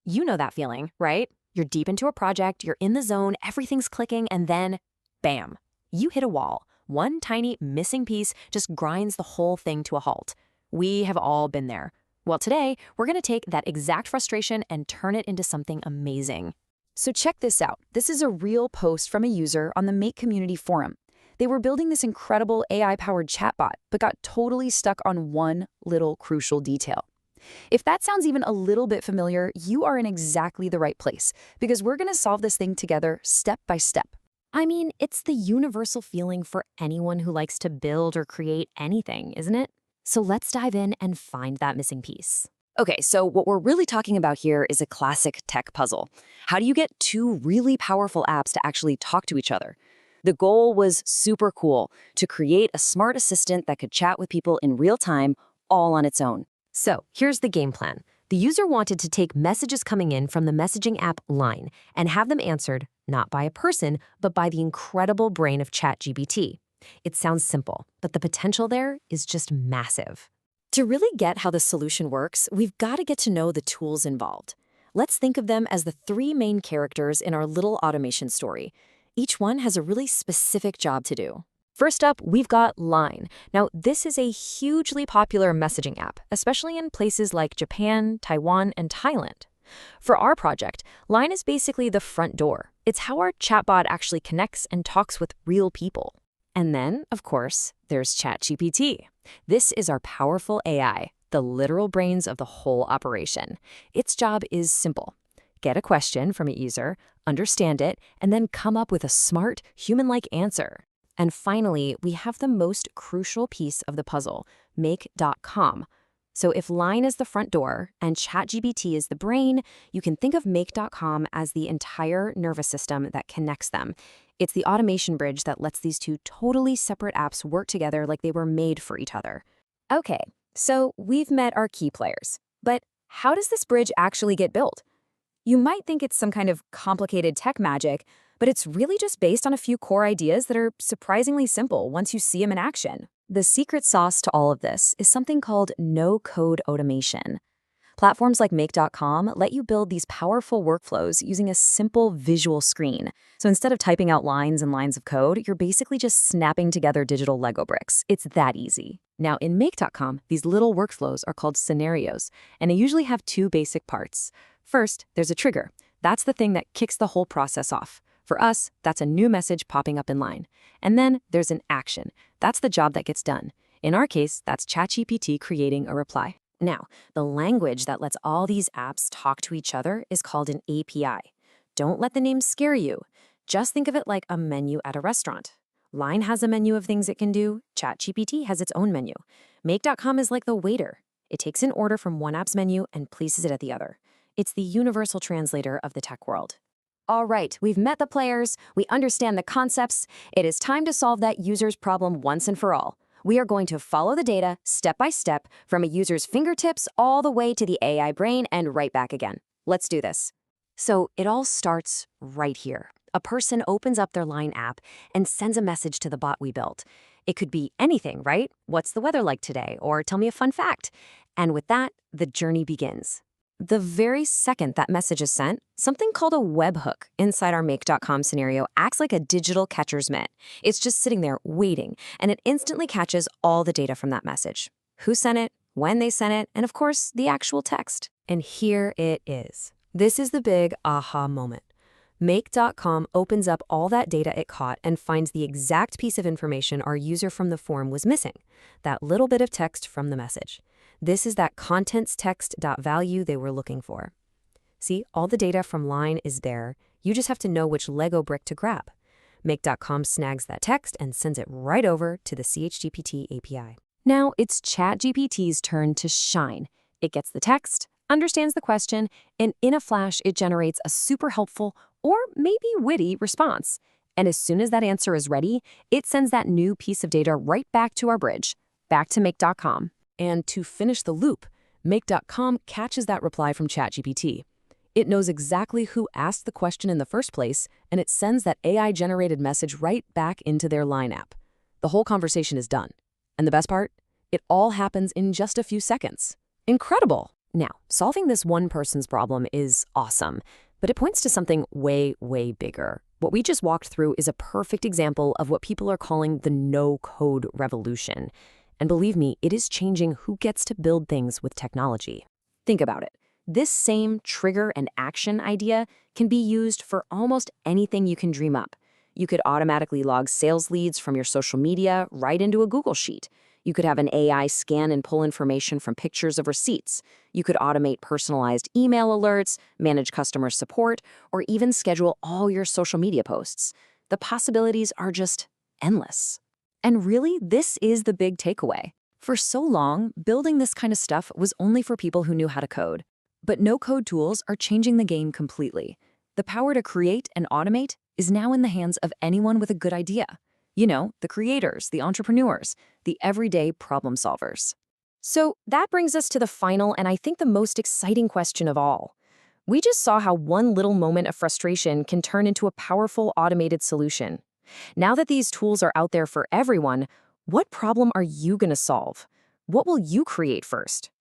You know that feeling, right? You're deep into a project, you're in the zone, everything's clicking, and then, bam, you hit a wall. One tiny missing piece just grinds the whole thing to a halt. We have all been there. Well, today, we're going to take that exact frustration and turn it into something amazing. So check this out. This is a real post from a user on the Make community forum. They were building this incredible AI-powered chatbot, but got totally stuck on one little crucial detail. If that sounds even a little bit familiar, you are in exactly the right place, because we're going to solve this thing together step by step. I mean, it's the universal feeling for anyone who likes to build or create anything, isn't it? So let's dive in and find that missing piece. Okay, so what we're really talking about here is a classic tech puzzle. How do you get two really powerful apps to actually talk to each other? The goal was super cool, to create a smart assistant that could chat with people in real time, all on its own. So here's the game plan. The user wanted to take messages coming in from the messaging app Line and have them answered not by a person, but by the incredible brain of ChatGPT. It sounds simple, but the potential there is just massive. To really get how the solution works, we've got to get to know the tools involved. Let's think of them as the three main characters in our little automation story. Each one has a really specific job to do. First up, we've got Line. Now, this is a hugely popular messaging app, especially in places like Japan, Taiwan, and Thailand. For our project, Line is basically the front door. It's how our chatbot actually connects and talks with real people. And then, of course, there's ChatGPT. This is our powerful AI, the literal brains of the whole operation. Its job is simple. Get a question from a user, understand it, and then come up with a smart, human-like answer. And finally, we have the most crucial piece of the puzzle, Make.com. So if Line is the front door and ChatGPT is the brain, you can think of Make.com as the entire nervous system that connects them. It's the automation bridge that lets these two totally separate apps work together like they were made for each other. Okay, so we've met our key players. But how does this bridge actually get built? You might think it's some kind of complicated tech magic, but it's really just based on a few core ideas that are surprisingly simple once you see them in action. The secret sauce to all of this is something called no-code automation. Platforms like Make.com let you build these powerful workflows using a simple visual screen. So instead of typing out lines and lines of code, you're basically just snapping together digital Lego bricks. It's that easy. Now, in Make.com, these little workflows are called scenarios, and they usually have two basic parts. First, there's a trigger. That's the thing that kicks the whole process off. For us, that's a new message popping up in Line. And then there's an action. That's the job that gets done. In our case, that's ChatGPT creating a reply. Now, the language that lets all these apps talk to each other is called an API. Don't let the name scare you. Just think of it like a menu at a restaurant. Line has a menu of things it can do. ChatGPT has its own menu. Make.com is like the waiter. It takes an order from one app's menu and places it at the other. It's the universal translator of the tech world. All right, we've met the players, we understand the concepts. It is time to solve that user's problem once and for all. We are going to follow the data step by step from a user's fingertips all the way to the AI brain and right back again. Let's do this. So it all starts right here. A person opens up their Line app and sends a message to the bot we built. It could be anything, right? What's the weather like today? Or tell me a fun fact. And with that, the journey begins. The very second that message is sent, something called a webhook inside our Make.com scenario acts like a digital catcher's mitt. It's just sitting there waiting, and it instantly catches all the data from that message. Who sent it, when they sent it, and of course, the actual text. And here it is. This is the big aha moment. Make.com opens up all that data it caught and finds the exact piece of information our user from the forum was missing, that little bit of text from the message. This is that contents text.value they were looking for. See, all the data from Line is there. You just have to know which Lego brick to grab. Make.com snags that text and sends it right over to the ChatGPT API. Now it's ChatGPT's turn to shine. It gets the text, understands the question, and in a flash, it generates a super helpful or maybe witty response. And as soon as that answer is ready, it sends that new piece of data right back to our bridge, back to Make.com. And to finish the loop, Make.com catches that reply from ChatGPT. It knows exactly who asked the question in the first place, and it sends that AI-generated message right back into their Line app. The whole conversation is done. And the best part? It all happens in just a few seconds. Incredible! Now, solving this one person's problem is awesome, but it points to something way, way bigger. What we just walked through is a perfect example of what people are calling the no-code revolution. And believe me, it is changing who gets to build things with technology. Think about it. This same trigger and action idea can be used for almost anything you can dream up. You could automatically log sales leads from your social media right into a Google Sheet. You could have an AI scan and pull information from pictures of receipts. You could automate personalized email alerts, manage customer support, or even schedule all your social media posts. The possibilities are just endless. And really, this is the big takeaway. For so long, building this kind of stuff was only for people who knew how to code. But no-code tools are changing the game completely. The power to create and automate is now in the hands of anyone with a good idea. You know, the creators, the entrepreneurs, the everyday problem solvers. So that brings us to the final and I think the most exciting question of all. We just saw how one little moment of frustration can turn into a powerful automated solution. Now that these tools are out there for everyone, what problem are you going to solve? What will you create first?